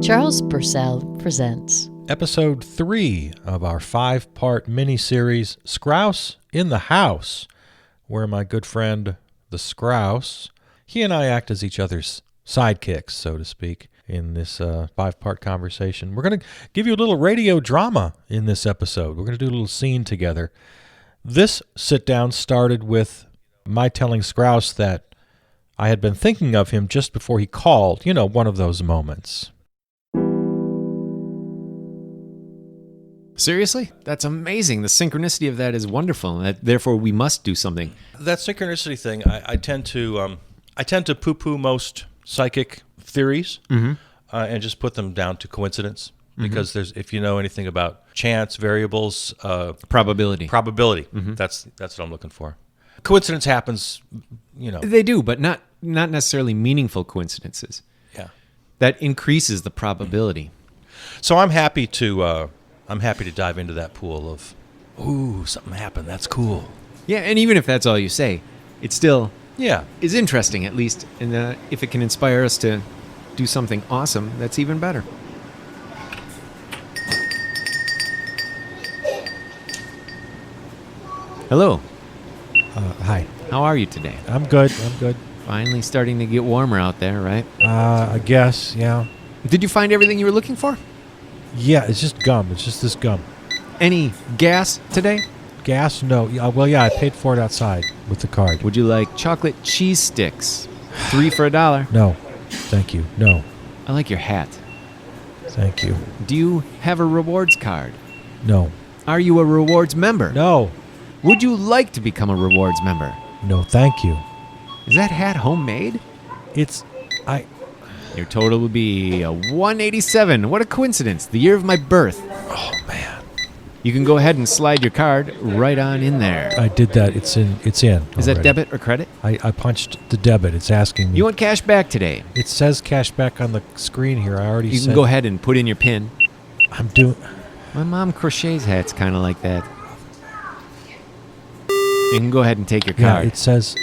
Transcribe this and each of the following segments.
Charles Purcell presents Episode 3 of our 5-part mini-series, Skrauss in the House, where my good friend, the Skrauss, he and I act as each other's sidekicks, so to speak, in this 5-part conversation. We're going to give you a little radio drama in this episode. We're going to do a little scene together. This sit-down started with my telling Skrauss that I had been thinking of him just before he called, one of those moments. Seriously? That's amazing. The synchronicity of that is wonderful. Therefore, we must do something. That synchronicity thing, I tend to poo-poo most psychic theories and just put them down to coincidence. Because if you know anything about chance, variables, probability. That's what I'm looking for. Coincidence happens, They do, but not necessarily meaningful coincidences. Yeah, that increases the probability. So I'm happy to dive into that pool of, ooh, something happened. That's cool. Yeah, and even if that's all you say, it still Yeah. is interesting, at least. And if it can inspire us to do something awesome, that's even better. Hello. Hi. How are you today? I'm good. Finally starting to get warmer out there, right? I guess, yeah. Did you find everything you were looking for? Yeah, it's just gum. It's just this gum. Any gas today? Gas? No. Yeah, I paid for it outside with the card. Would you like chocolate cheese sticks? 3 for $1. No. Thank you. No. I like your hat. Thank you. Do you have a rewards card? No. Are you a rewards member? No. Would you like to become a rewards member? No, thank you. Is that hat homemade? Your total would be a 187. What a coincidence. The year of my birth. Oh, man. You can go ahead and slide your card right on in there. I did that. It's in. Is that already. debit or credit? I punched the debit. It's asking me. You want cash back today? It says cash back on the screen here. I already You said. can go ahead and put in your PIN. I'm doing. My mom crochets hats kind of like that. You can go ahead and take your Yeah, card. it says.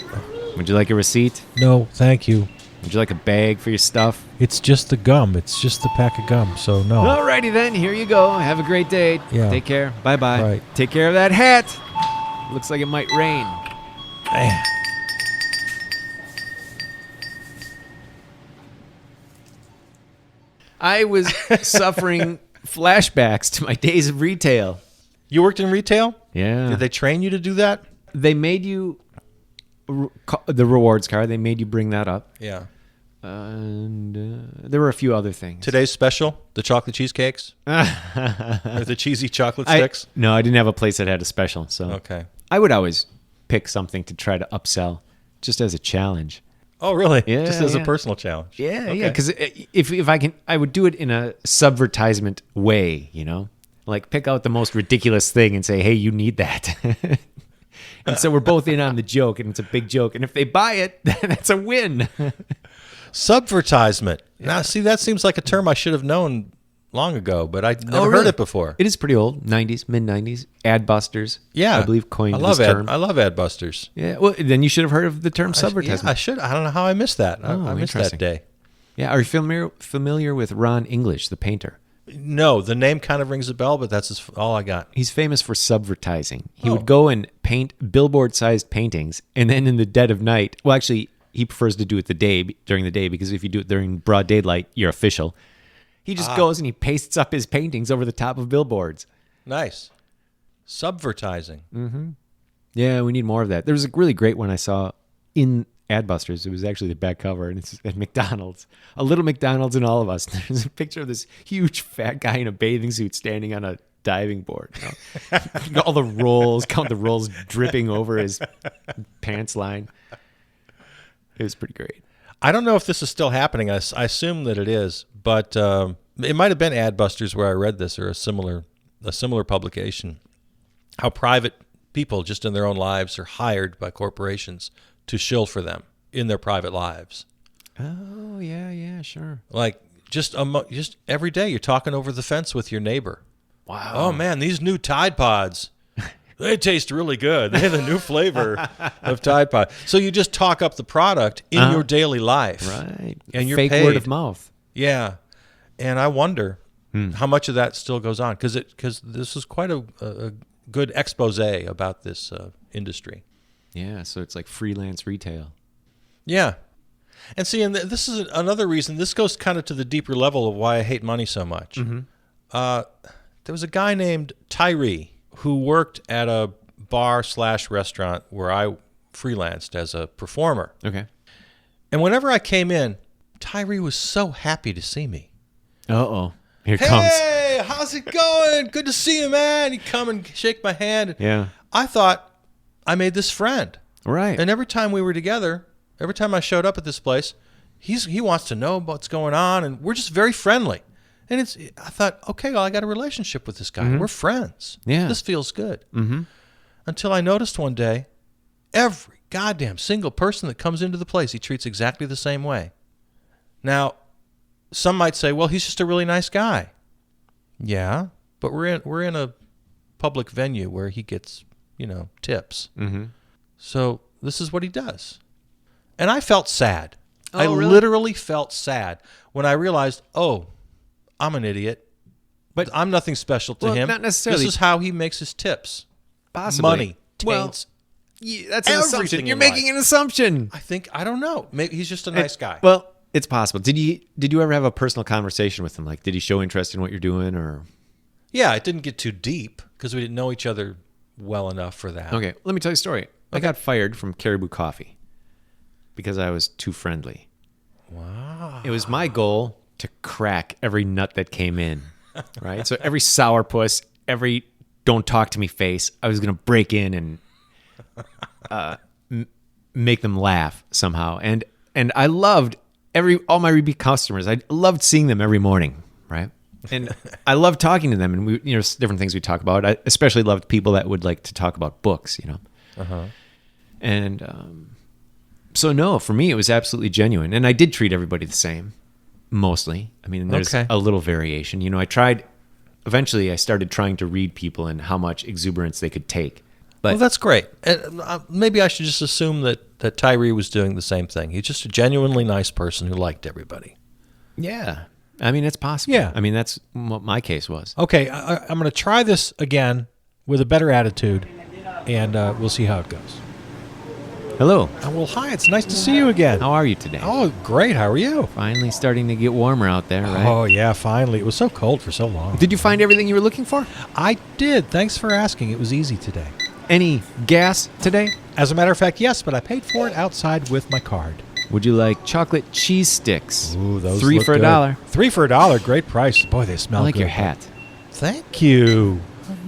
Would you like a receipt? No, thank you. Would you like a bag for your stuff? It's just the gum. It's just the pack of gum. So no. Alrighty then, here you go. Have a great day. Yeah. Take care. Bye-bye. Right. Take care of that hat. Looks like it might rain. Man. I was suffering flashbacks to my days of retail. You worked in retail? Yeah. Did they train you to do that? They made you the rewards card. They made you bring that up. Yeah. And there were a few other things. Today's special, the chocolate cheesecakes? Or the cheesy chocolate sticks? No, I didn't have a place that had a special. So Okay. I would always pick something to try to upsell just as a challenge. Oh, really? Yeah, Just as a yeah. personal challenge. Yeah, Okay. yeah. Because if I can, I would do it in a subvertisement way, Like pick out the most ridiculous thing and say, hey, you need that. And so we're both in on the joke, and it's a big joke. And if they buy it, that's a win. Subvertisement. Now, see, that seems like a term I should have known long ago, but I never heard it before. It is pretty old, 90s, mid-90s. Adbusters, Yeah. I believe, coined I love this term. I love Adbusters. Yeah, well, then you should have heard of the term Yeah, subvertisement. I should. I don't know how I missed that. I missed that interesting. day. Yeah, are you familiar with Ron English, the painter? No, the name kind of rings a bell, but that's all I got. He's famous for subvertising. He Oh. would go and paint billboard-sized paintings, and then in the dead of night, well, actually, he prefers to do it during the day, because if you do it during broad daylight, you're official. He just goes and he pastes up his paintings over the top of billboards. Nice. Subvertising. Yeah, we need more of that. There was a really great one I saw in Adbusters. It was actually the back cover, and it's at McDonald's. A little McDonald's in all of us. There's a picture of this huge fat guy in a bathing suit standing on a diving board. All the rolls, count the rolls dripping over his pants line. It was pretty great. I don't know if this is still happening. I assume that it is, but it might have been Adbusters where I read this, or a similar publication. How private people, just in their own lives, are hired by corporations to shill for them in their private lives. Oh, yeah, sure. Like just every day, you're talking over the fence with your neighbor, Wow. Oh, man, these new Tide Pods, they taste really good. They have the new flavor of Tide Pod. So you just talk up the product in your daily life. Right. And you're fake paid. word of mouth. Yeah. And I wonder how much of that still goes on, because this is quite a good expose about this industry. Yeah, so it's like freelance retail. Yeah. And see, and this is another reason. This goes kind of to the deeper level of why I hate money so much. There was a guy named Tyree who worked at a bar/restaurant where I freelanced as a performer. Okay. And whenever I came in, Tyree was so happy to see me. Uh-oh. Here it comes. Hey, how's it going? Good to see you, man. He'd come and shake my hand. Yeah. I thought I made this friend. Right. And every time we were together, every time I showed up at this place, he wants to know what's going on, and we're just very friendly. And I thought, okay, well, I got a relationship with this guy. We're friends. Yeah. This feels good. Until I noticed one day, every goddamn single person that comes into the place, he treats exactly the same way. Now, some might say, well, he's just a really nice guy. Yeah, but we're in a public venue where he gets, tips. So this is what he does. And I felt sad. I really? literally felt sad when I realized, I'm an idiot. But I'm nothing special to him. Not necessarily. This is how he makes his tips. Possibly. Money Well, taints. Yeah, that's an Everything assumption. in You're making life. an assumption. I don't know. Maybe he's just a nice guy. Well, it's possible. Did you ever have a personal conversation with him? Like, did he show interest in what you're doing, or? Yeah, it didn't get too deep because we didn't know each other well enough for that. Okay, let me tell you a story. I got fired from Caribou Coffee because I was too friendly. Wow. It was my goal to crack every nut that came in, right? So every sourpuss, every don't talk to me face, I was going to break in and make them laugh somehow. And I loved all my repeat customers. I loved seeing them every morning, right? And I loved talking to them, and we, different things we talk about. I especially loved people that would like to talk about books, And so no, for me, it was absolutely genuine. And I did treat everybody the same, mostly. I mean, there's a little variation. Eventually I started trying to read people and how much exuberance they could take. But Well, that's great. And maybe I should just assume that Tyree was doing the same thing. He's just a genuinely nice person who liked everybody. yeah, I mean, it's possible. Yeah. I mean, that's what my case was. Okay, I'm going to try this again with a better attitude, and we'll see how it goes. Hello. Well, hi, it's nice to see you again. How are you today? Oh, great. How are you? Finally starting to get warmer out there, right? Oh, yeah, finally. It was so cold for so long. Did you find everything you were looking for? I did. Thanks for asking. It was easy today. Any gas today? As a matter of fact, yes, but I paid for it outside with my card. Would you like chocolate cheese sticks? Ooh, those 3 look for good. $1. 3 for $1. Great price. Boy, they I smell like good. your hat. Thank you.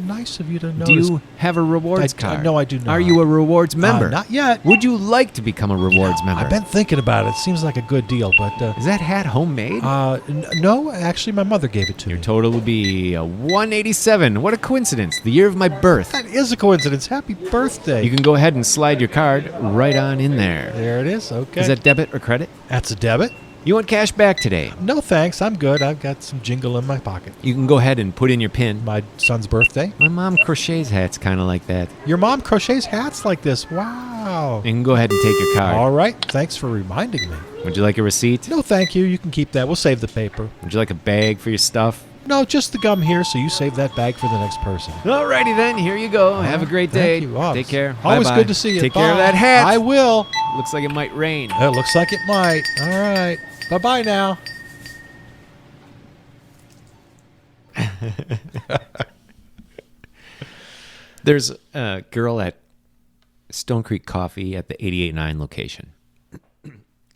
Nice of you to notice. Do you have a rewards I- card? no, I do not. Are you a rewards member? Not yet. Would you like to become a rewards member? I've been thinking about it. It seems like a good deal, but Is that hat homemade? no, actually, my mother gave it to me. Your total would be a 187. What a coincidence. The year of my birth. That is a coincidence. Happy birthday. You can go ahead and slide your card right on in there. There it is. Okay. Is that debit or credit? That's a debit? You want cash back today? No, thanks. I'm good. I've got some jingle in my pocket. You can go ahead and put in your PIN. My son's birthday. My mom crochets hats kind of like that. Your mom crochets hats like this. Wow. You can go ahead and take your card. All right. Thanks for reminding me. Would you like a receipt? No, thank you. You can keep that. We'll save the paper. Would you like a bag for your stuff? No, just the gum here, so you save that bag for the next person. Alrighty then, here you go. Have a great day. Thank you. Oh, Take care. Always Bye-bye. good to see you. Take care of Bye. that hat. I will. Looks like it might rain. It looks like it might. All right. Bye-bye now. There's a girl at Stone Creek Coffee at the 88.9 location.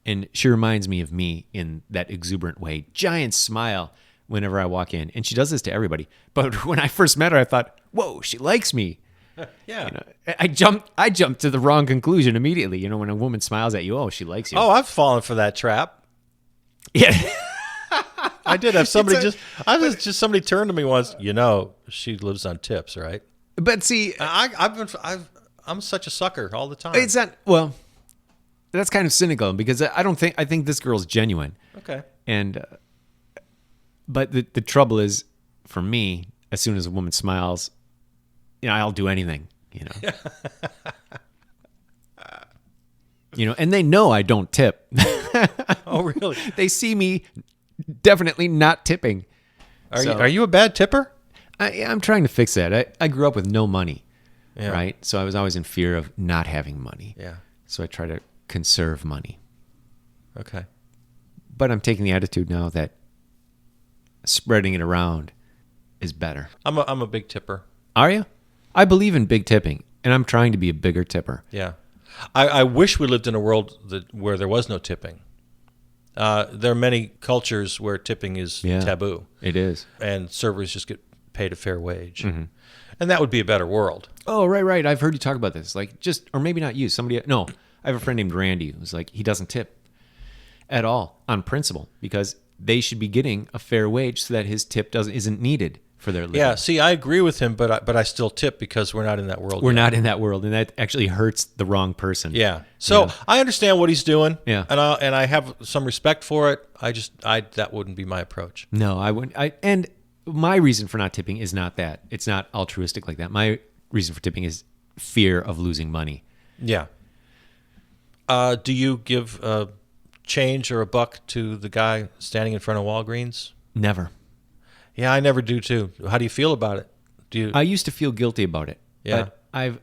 And she reminds me of me in that exuberant way. Giant smile whenever I walk in. And she does this to everybody. But when I first met her, I thought, whoa, she likes me. Yeah. I jumped to the wrong conclusion immediately. When a woman smiles at you, oh, she likes you. Oh, I've fallen for that trap. yeah. I did have somebody somebody turned to me once. She lives on tips, right? But see, I'm such a sucker all the time. it's not, well, that's kind of cynical because I think this girl's genuine. Okay. And, but the trouble is, for me, as soon as a woman smiles, I'll do anything, and they know I don't tip. Oh, really? They see me definitely not tipping. Are you a bad tipper? I'm trying to fix that. I grew up with no money, Yeah. right? So I was always in fear of not having money. Yeah. So I try to conserve money. Okay. But I'm taking the attitude now that spreading it around is better. I'm a big tipper. Are you? I believe in big tipping, and I'm trying to be a bigger tipper. Yeah. I wish we lived in a world where there was no tipping. There are many cultures where tipping is taboo. It is. And servers just get paid a fair wage. Mm-hmm. And that would be a better world. Oh, right. I've heard you talk about this. Or maybe not you. No, I have a friend named Randy who's like, he doesn't tip at all on principle because they should be getting a fair wage so that his tip isn't needed for their living. Yeah, see, I agree with him, but I still tip because we're not in that world. We're not in that world, and that actually hurts the wrong person. Yeah. So I understand what he's doing. Yeah. And I have some respect for it. That wouldn't be my approach. No, I wouldn't. And my reason for not tipping is not that. It's not altruistic like that. My reason for tipping is fear of losing money. Yeah. Do you give change or a buck to the guy standing in front of Walgreens? Never. Yeah, I never do too. How do you feel about it? I used to feel guilty about it. Yeah. But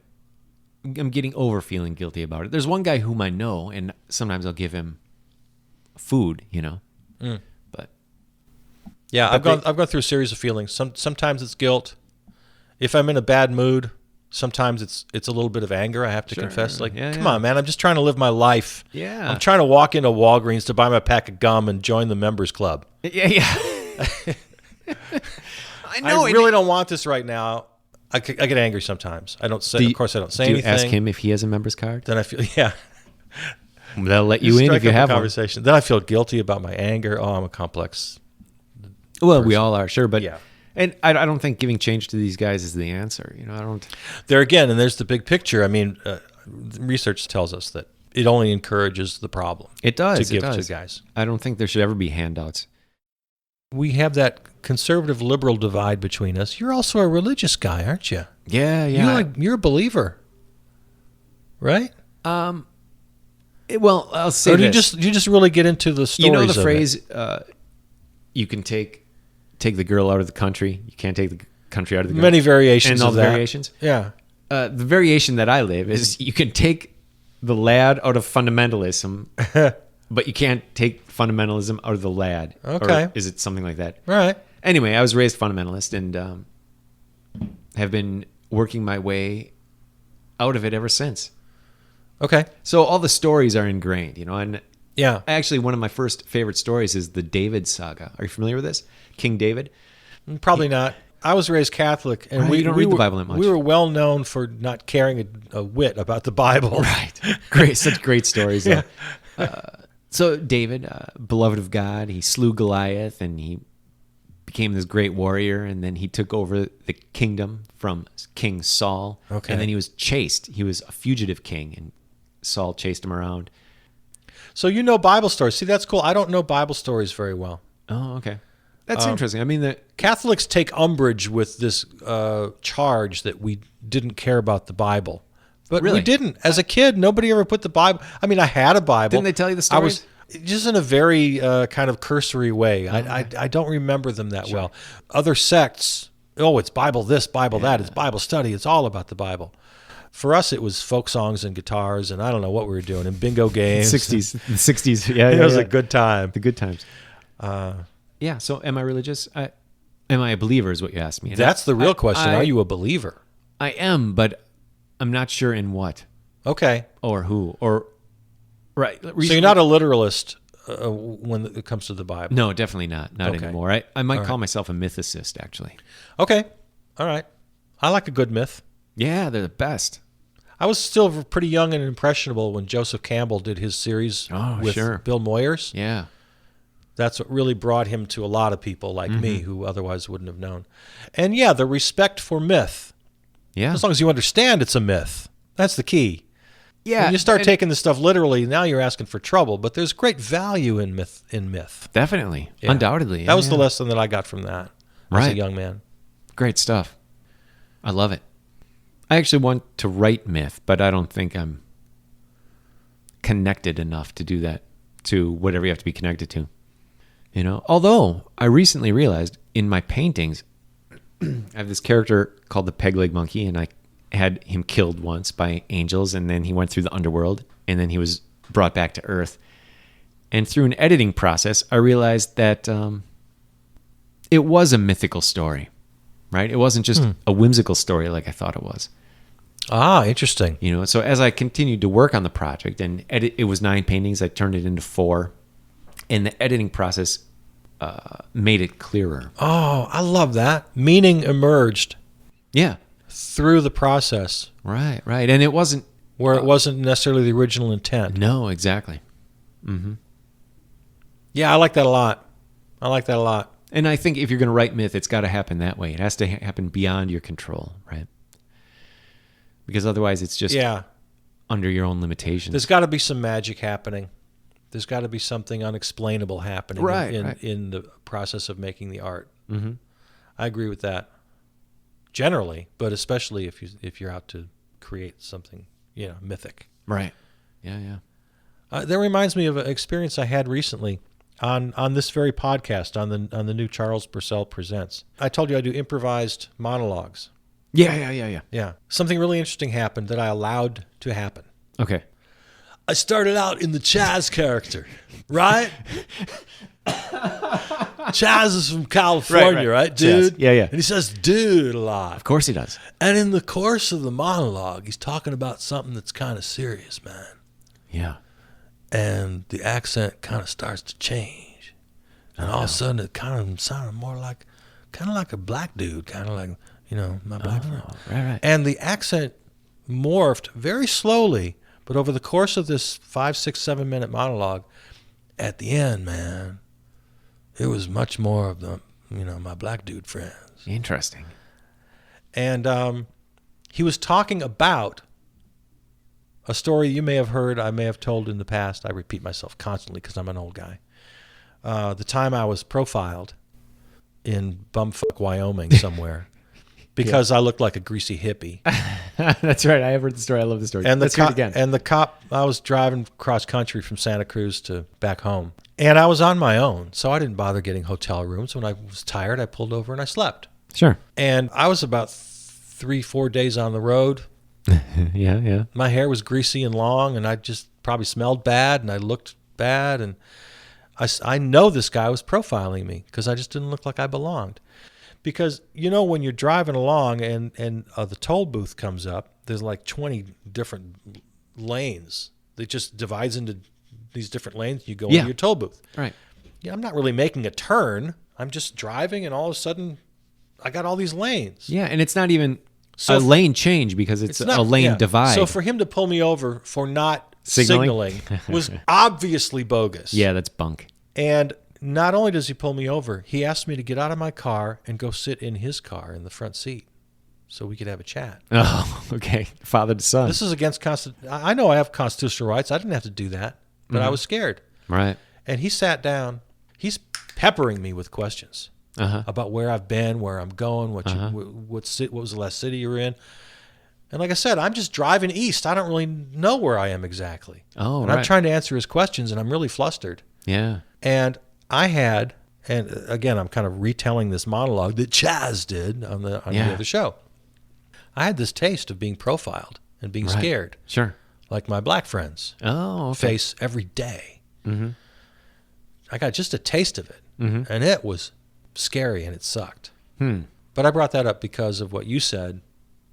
I'm getting over feeling guilty about it. There's one guy whom I know, and sometimes I'll give him food, But yeah, I've gone through a series of feelings. Sometimes it's guilt. If I'm in a bad mood, sometimes it's a little bit of anger. I have to confess. Come on, man, I'm just trying to live my life. Yeah. I'm trying to walk into Walgreens to buy my pack of gum and join the members club. Yeah. I know. I really don't want this right now. I get angry sometimes. I don't say. Of course, I don't say anything. Do you ask him if he has a member's card? Then I feel They'll let you in if you have one. Conversation. Then I feel guilty about my anger. Oh, I'm a complex. Well, we all are, sure, but yeah. And I don't think giving change to these guys is the answer. I don't. There again, and there's the big picture. I mean, research tells us that it only encourages the problem. It does. To give to guys. I don't think there should ever be handouts. We have that conservative liberal divide between us. You're also a religious guy, aren't you? Yeah. You're a believer, right? Well, I'll say or do this. you just really get into the stories? You know the of phrase, you can take the girl out of the country. You can't take the country out of the girl. Many variations and all of the that. variations. Yeah. The variation that I live is you can take the lad out of fundamentalism, but you can't take fundamentalism out of the lad. Okay. Or is it something like that? All right. Anyway, I was raised fundamentalist and have been working my way out of it ever since. Okay. So all the stories are ingrained, and Yeah. actually one of my first favorite stories is the David saga. Are you familiar with this? King David? Probably not. I was raised Catholic, and Right, we you don't read the Bible that much. We were well known for not caring a whit about the Bible. Right. Great. Such great stories. Yeah. So David, beloved of God, he slew Goliath and he became this great warrior. And then he took over the kingdom from King Saul. Okay. And then he was chased. He was a fugitive king and Saul chased him around. So you know Bible stories. See, that's cool. I don't know Bible stories very well. Oh, okay. That's interesting. I mean, the Catholics take umbrage with this charge that we didn't care about the Bible. But Really? we didn't. As a kid, nobody ever put the Bible. I mean, I had a Bible. Didn't they tell you the stories? I was just in a very kind of cursory way. I don't remember them that well. Other sects, it's Bible this, Bible that. It's Bible study. It's all about the Bible. For us, it was folk songs and guitars, and I don't know what we were doing, and bingo games. 60s. Yeah, It was a good time. The good times. Yeah. So, am I religious? Am I a believer? Is what you asked me. And That's the real question. Are you a believer? I am, but I'm not sure in what Okay. or who or right. So you're not a literalist when it comes to the Bible. No, definitely not. Not Okay. anymore. I might call myself a mythicist, actually. Okay. All right. I like a good myth. Yeah, they're the best. I was still pretty young and impressionable when Joseph Campbell did his series with sure. Bill Moyers. Yeah. That's what really brought him to a lot of people like me who otherwise wouldn't have known. And yeah, the respect for myth. Yeah. As long as you understand it's a myth. That's the key. Yeah. When you start taking this stuff literally, now you're asking for trouble. But there's great value in myth. Definitely. Yeah. Undoubtedly. That was Yeah. the lesson that I got from that as a Right. young man. Great stuff. I love it. I actually want to write myth, but I don't think I'm connected enough to do that, to whatever you have to be connected to. Although I recently realized in my paintings, I have this character called the Peg Leg Monkey, and I had him killed once by angels, and then he went through the underworld, and then he was brought back to Earth. And through an editing process, I realized that it was a mythical story, right? It wasn't just a whimsical story like I thought it was. Ah, interesting. So as I continued to work on the project and edit, it was 9 paintings. I turned it into 4, and the editing process made it clearer. Oh, I love that. Meaning emerged Yeah. through the process. Right. And it wasn't where it wasn't necessarily the original intent. No, exactly. Mm-hmm. Yeah, I like that a lot. And I think if you're going to write myth, it's got to happen that way. It has to happen beyond your control, right? Because otherwise it's just under your own limitations. There's got to be some magic happening. There's got to be something unexplainable happening in the process of making the art. Mm-hmm. I agree with that. Generally, but especially if you're out to create something, mythic. Right. Yeah. That reminds me of an experience I had recently on this very podcast on the new Charles Purcell Presents. I told you I do improvised monologues. Yeah. Something really interesting happened that I allowed to happen. Okay. I started out in the Chaz character, right? Chaz is from California, right, dude? Chaz. Yeah. And he says dude a lot. Of course he does. And in the course of the monologue, he's talking about something that's kind of serious, man. Yeah. And the accent kind of starts to change. And all of a sudden, it kind of sounded more like a black dude, kind of like, my black friend. Right. And the accent morphed very slowly, but over the course of this 5, 6, 7 minute monologue, at the end, man, it was much more of the, my black dude friends. Interesting. And he was talking about a story you may have heard, I may have told in the past. I repeat myself constantly because I'm an old guy. The time I was profiled in bumfuck Wyoming somewhere because I looked like a greasy hippie. That's right. I have heard the story. I love the story. And Let's hear it again. And the cop, I was driving cross country from Santa Cruz to back home. And I was on my own, so I didn't bother getting hotel rooms. When I was tired, I pulled over and I slept. Sure. And I was about 3-4 days on the road. Yeah. My hair was greasy and long, and I just probably smelled bad, and I looked bad. And I know this guy was profiling me because I just didn't look like I belonged. Because, when you're driving along and the toll booth comes up, there's like 20 different lanes. It just divides into these different lanes. You go into your toll booth. Right. Yeah, I'm not really making a turn. I'm just driving, and all of a sudden, I got all these lanes. Yeah, and it's not even a lane change because it's a lane divide. So for him to pull me over for not signaling was obviously bogus. Yeah, that's bunk. And not only does he pull me over, he asked me to get out of my car and go sit in his car in the front seat so we could have a chat. Oh, okay. Father to son. This is against I know I have constitutional rights. I didn't have to do that, but I was scared. Right. And he sat down. He's peppering me with questions about where I've been, where I'm going, what was the last city you were in. And like I said, I'm just driving east. I don't really know where I am exactly. Oh, and I'm trying to answer his questions, and I'm really flustered. Yeah. And I had, and again, I'm kind of retelling this monologue that Chaz did on the other show. I had this taste of being profiled and being scared. Sure. Like my black friends face every day. Mm-hmm. I got just a taste of it, and it was scary, and it sucked. But I brought that up because of what you said.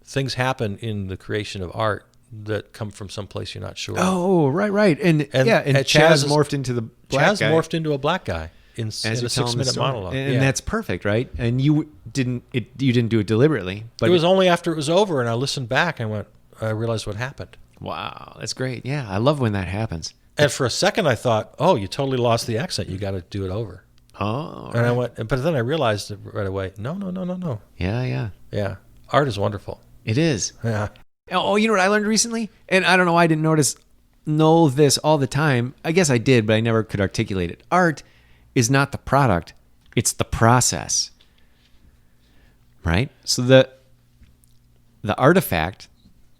Things happen in the creation of art that come from someplace you're not sure. Oh, right. And Chaz morphed into the black guy. Chaz morphed into a black guy in a 6-minute monologue. And that's perfect, right? And you didn't do it deliberately. But it was only after it was over and I listened back and I realized what happened. Wow, that's great. Yeah, I love when that happens. And for a second I thought, oh, you totally lost the accent. You got to do it over. Oh, and I went, but then I realized right away, no. Yeah. Art is wonderful. It is. Yeah. Oh, you know what I learned recently? And I don't know, I didn't know this all the time. I guess I did, but I never could articulate it. Art is not the product, it's the process. right? So the artifact,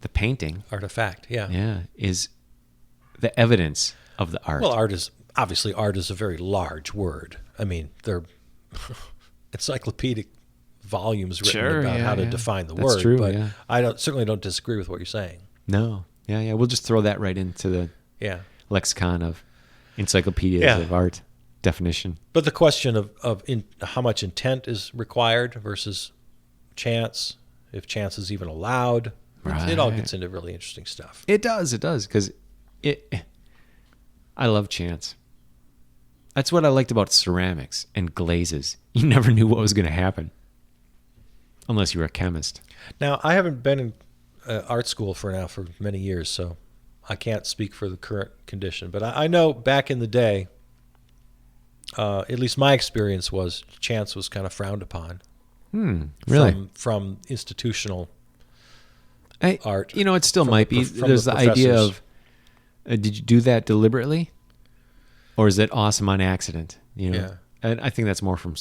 the painting, Artifact, yeah. yeah, is the evidence of the art. Well, obviously art is a very large word. I mean, they're encyclopedic volumes written Sure, about yeah, how to yeah. define the That's word. true, but yeah. I certainly don't disagree with what you're saying. No, yeah. We'll just throw that right into the Yeah. lexicon of encyclopedias Yeah. of art definition. But the question of how much intent is required versus chance, if chance is even allowed, it all Right. gets into really interesting stuff. It does, because I love chance. That's what I liked about ceramics and glazes. You never knew what was going to happen unless you were a chemist. Now, I haven't been in art school for many years, so I can't speak for the current condition. But I know back in the day, at least my experience was chance was kind of frowned upon. Really? From institutional art. It still from might the be. from There's the the idea professors. of, did you do that deliberately? Or is it awesome on accident? Yeah. And I think that's more from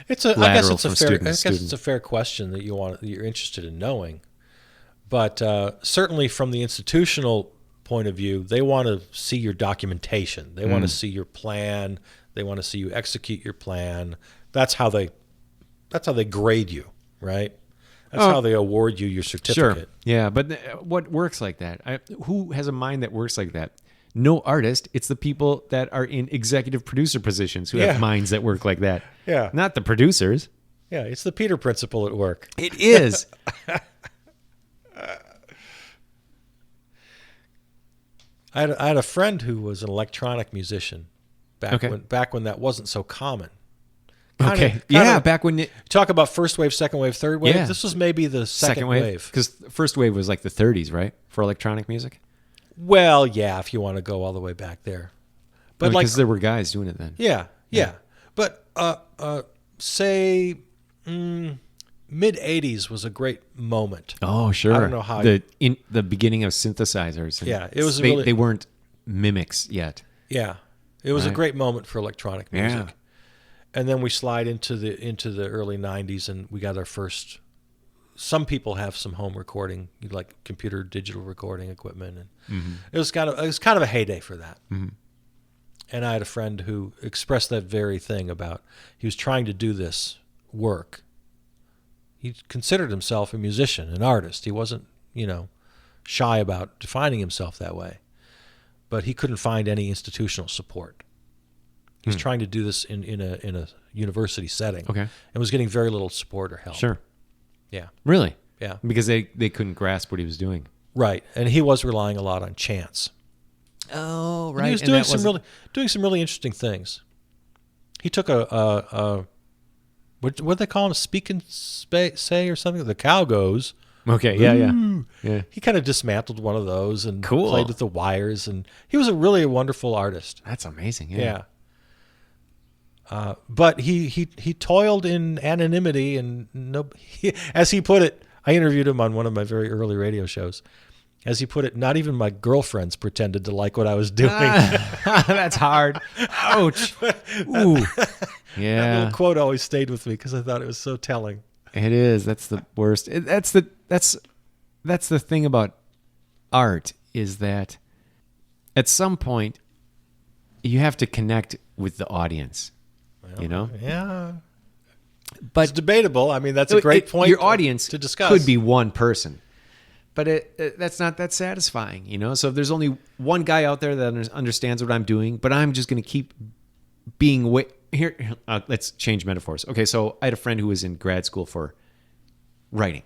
I guess lateral it's a from fair. student I to guess student. it's a fair question that you're interested in knowing, but certainly from the institutional point of view, they want to see your documentation. They want to see your plan. They want to see you execute your plan. That's how they grade you, right? That's how they award you your certificate. Sure. Yeah, but what works like that? Who has a mind that works like that? No artist. It's the people that are in executive producer positions who Yeah. have minds that work like that. Yeah. Not the producers. Yeah, it's the Peter principle at work. It is. I had a friend who was an electronic musician back when that wasn't so common. Back when you Talk about first wave, second wave, third wave. Yeah. This was maybe the second wave. because first wave was like the 30s, right, for electronic music. Well, yeah, if you want to go all the way back there. But Because there were guys doing it then. yeah. But say mid 80s was a great moment. Oh, sure. I don't know how the beginning of synthesizers. And Yeah, it was they, really- they weren't mimics yet. Yeah. It was a Right. great moment for electronic music. Yeah. And then we slide into the early 90s and we got our first. Some people have some home recording, like computer digital recording equipment, and it was kind of a heyday for that. And I had a friend who expressed that very thing about he was trying to do this work. He considered himself a musician, an artist. He wasn't, shy about defining himself that way, but he couldn't find any institutional support. He was trying to do this in a university setting, Okay. and was getting very little support or help. Sure. Yeah. Really? Yeah. Because they couldn't grasp what he was doing. Right. And he was relying a lot on chance. Oh, And he was doing some really interesting things. He took what do they call him? Speak and say or something? The cow goes. Okay. Yeah. He kind of dismantled one of those and Cool. played with the wires, and he was a really wonderful artist. That's amazing. Yeah. But he toiled in anonymity, and as he put it, I interviewed him on one of my very early radio shows. As he put it, not even my girlfriends pretended to like what I was doing. That's hard. Ouch. Ooh. That Yeah. little quote always stayed with me because I thought it was so telling. It is. That's the worst. That's the thing about art, is that at some point you have to connect with the audience. Yeah. But It's debatable. I mean, that's a great point. Your audience to discuss. could be one person, but that's not that satisfying. So if there's only one guy out there that understands what I'm doing, but I'm just going to keep being here. Let's change metaphors. Okay, so I had a friend who was in grad school for writing,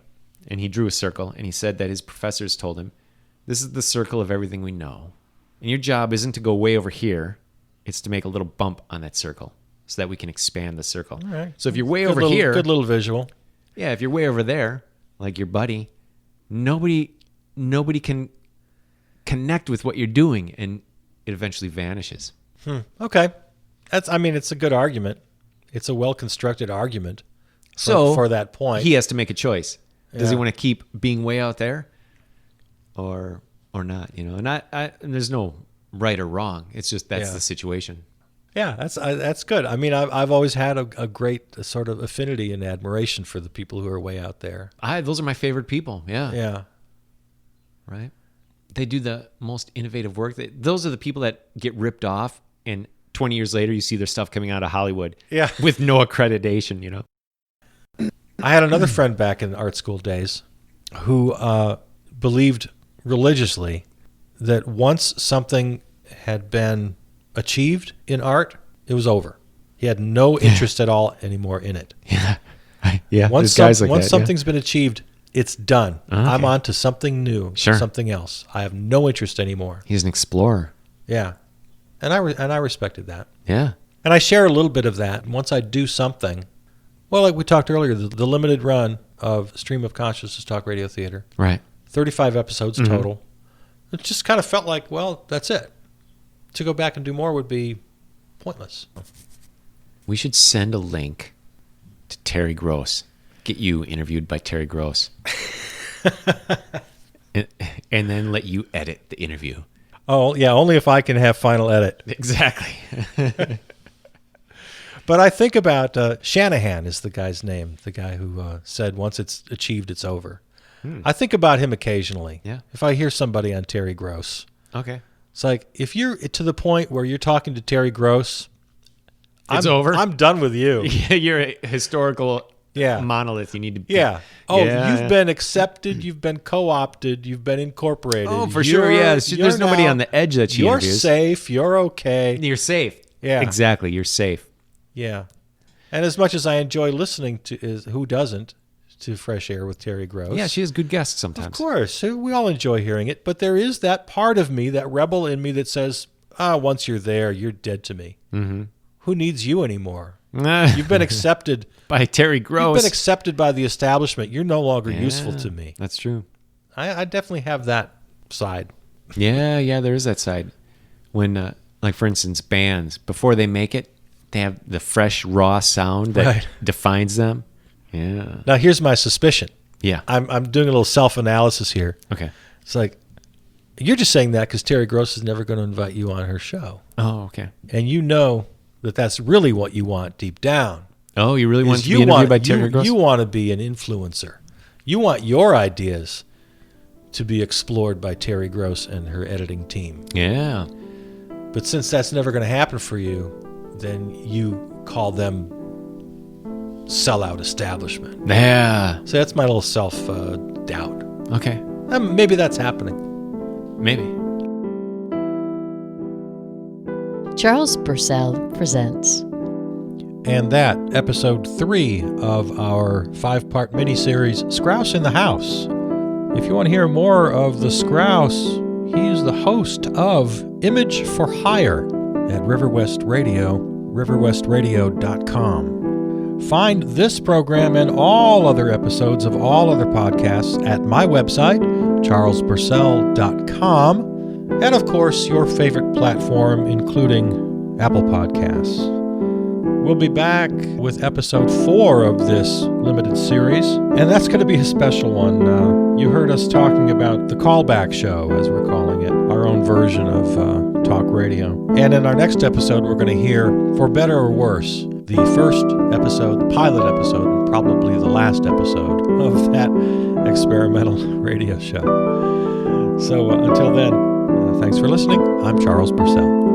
and he drew a circle, and he said that his professors told him, "This is the circle of everything we know, and your job isn't to go way over here; it's to make a little bump on that circle." So that we can expand the circle. All right. So if you're way Good over little- here, good little visual. yeah, if you're way over there, like your buddy, nobody can connect with what you're doing, and it eventually vanishes. Okay. It's a good argument. It's a well-constructed argument So for that point. he has to make a choice. Does he Yeah. want to keep being way out there, or not? And there's no right or wrong. It's just that's Yeah. the situation. Yeah, that's good. I mean, I've always had a great sort of affinity and admiration for the people who are way out there. Those are my favorite people. Yeah. Yeah. Right. They do the most innovative work. Those are the people that get ripped off, and 20 years later, you see their stuff coming out of Hollywood. Yeah. With no accreditation, you know. I had another friend back in art school days who believed religiously that once something had been achieved in art, it was over. He had no interest at all anymore in it. Yeah. Yeah. Once something's been achieved, it's done. Okay. I'm on to something new, Sure. something else. I have no interest anymore. He's an explorer. Yeah. And I respected that. Yeah. And I share a little bit of that. Once I do something, well, like we talked earlier, the limited run of Stream of Consciousness Talk Radio Theater, Right. 35 episodes total. It just kind of felt like, well, that's it. To go back and do more would be pointless. We should send a link to Terry Gross. Get you interviewed by Terry Gross. and then let you edit the interview. Oh, yeah, only if I can have final edit. Exactly. But I think about Shanahan is the guy's name, the guy who said once it's achieved, it's over. I think about him occasionally. Yeah. If I hear somebody on Terry Gross. Okay. It's like, if you're to the point where you're talking to Terry Gross, It's over? I'm done with you. Yeah, you're a historical Yeah. monolith. You need to be. Yeah. Oh, Yeah. you've been accepted. You've been co-opted. You've been incorporated. Oh, for sure. Yeah. There's nobody on the edge that she You're interviews. safe. You're okay. You're safe. Yeah. Exactly. You're safe. Yeah. And as much as I enjoy listening to, who doesn't, to Fresh Air with Terry Gross. Yeah, she has good guests sometimes. Of course. We all enjoy hearing it. But there is that part of me, that rebel in me that says, once you're there, you're dead to me. Mm-hmm. Who needs you anymore? You've been accepted. By Terry Gross. You've been accepted by the establishment. You're no longer useful to me. That's true. I definitely have that side. Yeah, there is that side. When, like, for instance, bands, before they make it, they have the fresh, raw sound that defines them. Yeah. Now, here's my suspicion. Yeah. I'm doing a little self-analysis here. Okay. It's like, you're just saying that because Terry Gross is never going to invite you on her show. Oh, okay. And you know that that's really what you want deep down. Oh, you really want to You be interviewed want, by Terry Gross? you want to be an influencer. You want your ideas to be explored by Terry Gross and her editing team. Yeah. But since that's never going to happen for you, then you call them sellout establishment. Yeah. So that's my little self-doubt. Okay. Maybe that's happening. Maybe. Charles Purcell presents. And that, episode 3 of our 5-part miniseries, Skrauss in the House. If you want to hear more of the Skrauss, he's the host of Image for Hire at River West Radio, riverwestradio.com. Find this program and all other episodes of all other podcasts at my website, charlespurcell.com, and of course your favorite platform, including Apple Podcasts. We'll be back with episode 4 of this limited series, and that's going to be a special one. You heard us talking about the callback show, as we're calling it, our own version of talk radio. And in our next episode, we're going to hear, for better or worse, the first episode, the pilot episode, and probably the last episode of that experimental radio show. So until then, thanks for listening. I'm Charles Purcell.